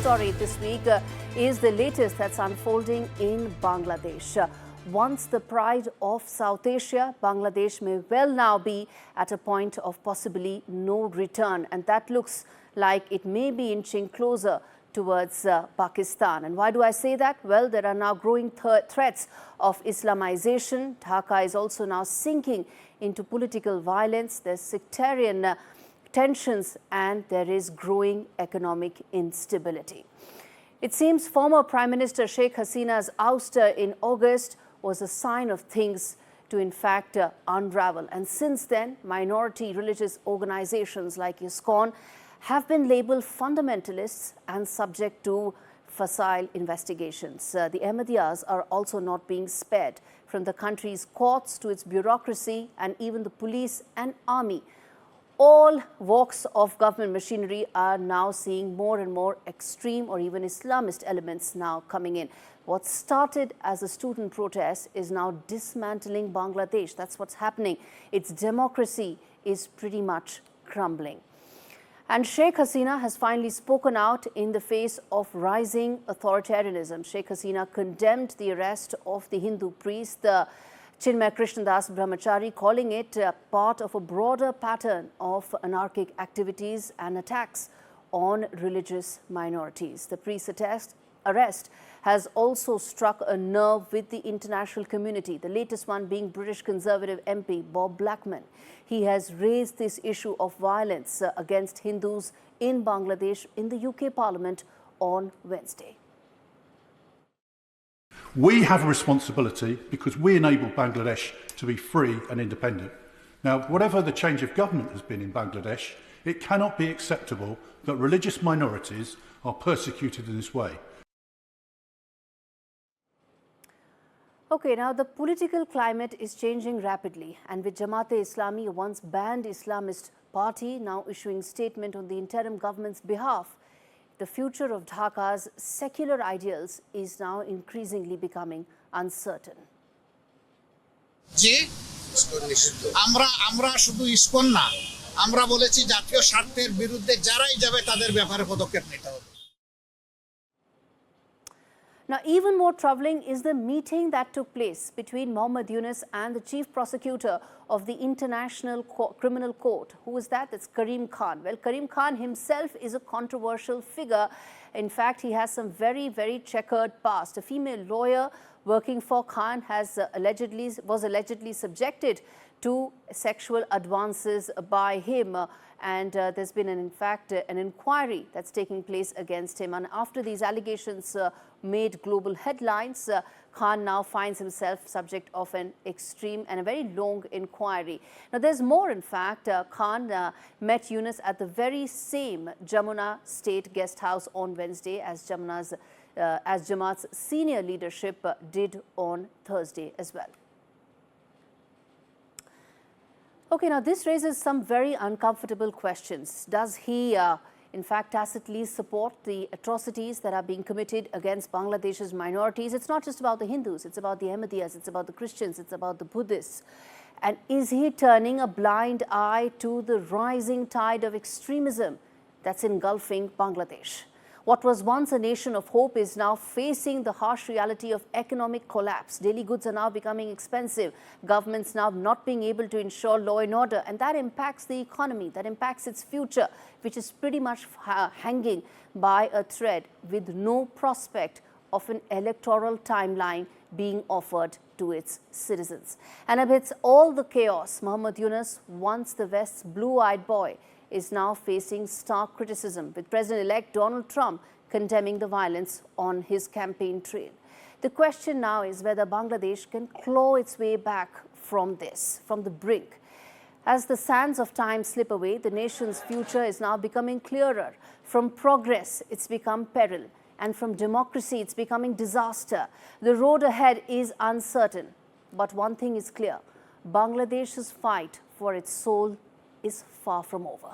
story this week is the latest that's unfolding in Bangladesh. Once the pride of South Asia, Bangladesh may well now be at a point of possibly no return, and that looks like it may be inching closer towards Pakistan. And why do I say that? Well, there are now growing threats of Islamization. Dhaka is also now sinking into political violence. There's sectarian tensions, and there is growing economic instability. It seems former Prime Minister Sheikh Hasina's ouster in August was a sign of things to in fact unravel. And since then, minority religious organizations like ISKCON have been labeled fundamentalists and subject to facile investigations. The Ahmadiyas are also not being spared, from the country's courts to its bureaucracy and even the police and army. All walks of government machinery are now seeing more and more extreme or even Islamist elements now coming in. What started as a student protest is now dismantling Bangladesh. That's what's happening. Its democracy is pretty much crumbling. And Sheikh Hasina has finally spoken out in the face of rising authoritarianism. Sheikh Hasina condemned the arrest of the Hindu priest, Chinmay Krishnadas Brahmachari, calling it part of a broader pattern of anarchic activities and attacks on religious minorities. The priest's arrest has also struck a nerve with the international community, the latest one being British Conservative MP Bob Blackman. He has raised this issue of violence against Hindus in Bangladesh in the UK Parliament on Wednesday. We have a responsibility because we enable Bangladesh to be free and independent. Now, whatever the change of government has been in Bangladesh, it cannot be acceptable that religious minorities are persecuted in this way. Okay, now the political climate is changing rapidly, and with Jamaat-e-Islami, a once banned Islamist party, now issuing statement on the interim government's behalf, the future of Dhaka's secular ideals is now increasingly becoming uncertain. আমরা শুধু ISKCON না, আমরা বলেছি জাতীয় স্বার্থের বিরুদ্ধে যারাই যাবে তাদের ব্যাপারে পদক্ষেপ নিতে হবে। Now, even more troubling is the meeting that took place between Mohammad Yunus and the chief prosecutor of the International Criminal Court. Who is that? That's Karim Khan. Well, Karim Khan himself is a controversial figure. In fact, he has some very checkered past. A female lawyer working for Khan was allegedly subjected to sexual advances by him. And there's been, in fact, an inquiry that's taking place against him. And after these allegations made global headlines, Khan now finds himself subject of an extreme and a very long inquiry. Now, there's more, in fact. Khan met Yunus at the very same Jamuna State Guest House on Wednesday as Jamaat's senior leadership did on Thursday as well. Okay, now this raises some very uncomfortable questions. Does he, in fact, tacitly support the atrocities that are being committed against Bangladesh's minorities? It's not just about the Hindus, it's about the Ahmadiyas, it's about the Christians, it's about the Buddhists. And is he turning a blind eye to the rising tide of extremism that's engulfing Bangladesh? What was once a nation of hope is now facing the harsh reality of economic collapse. Daily goods are now becoming expensive. Governments now not being able to ensure law and order. And that impacts the economy, that impacts its future, which is pretty much hanging by a thread with no prospect of an electoral timeline being offered to its citizens. And amidst all the chaos, Mohammad Yunus, once the West's blue-eyed boy, is now facing stark criticism, with President-elect Donald Trump condemning the violence on his campaign trail. The question now is whether Bangladesh can claw its way back from this, from the brink. As the sands of time slip away, the nation's future is now becoming clearer. From progress, it's become peril, and from democracy, it's becoming disaster. The road ahead is uncertain, but one thing is clear: Bangladesh's fight for its soul is far from over.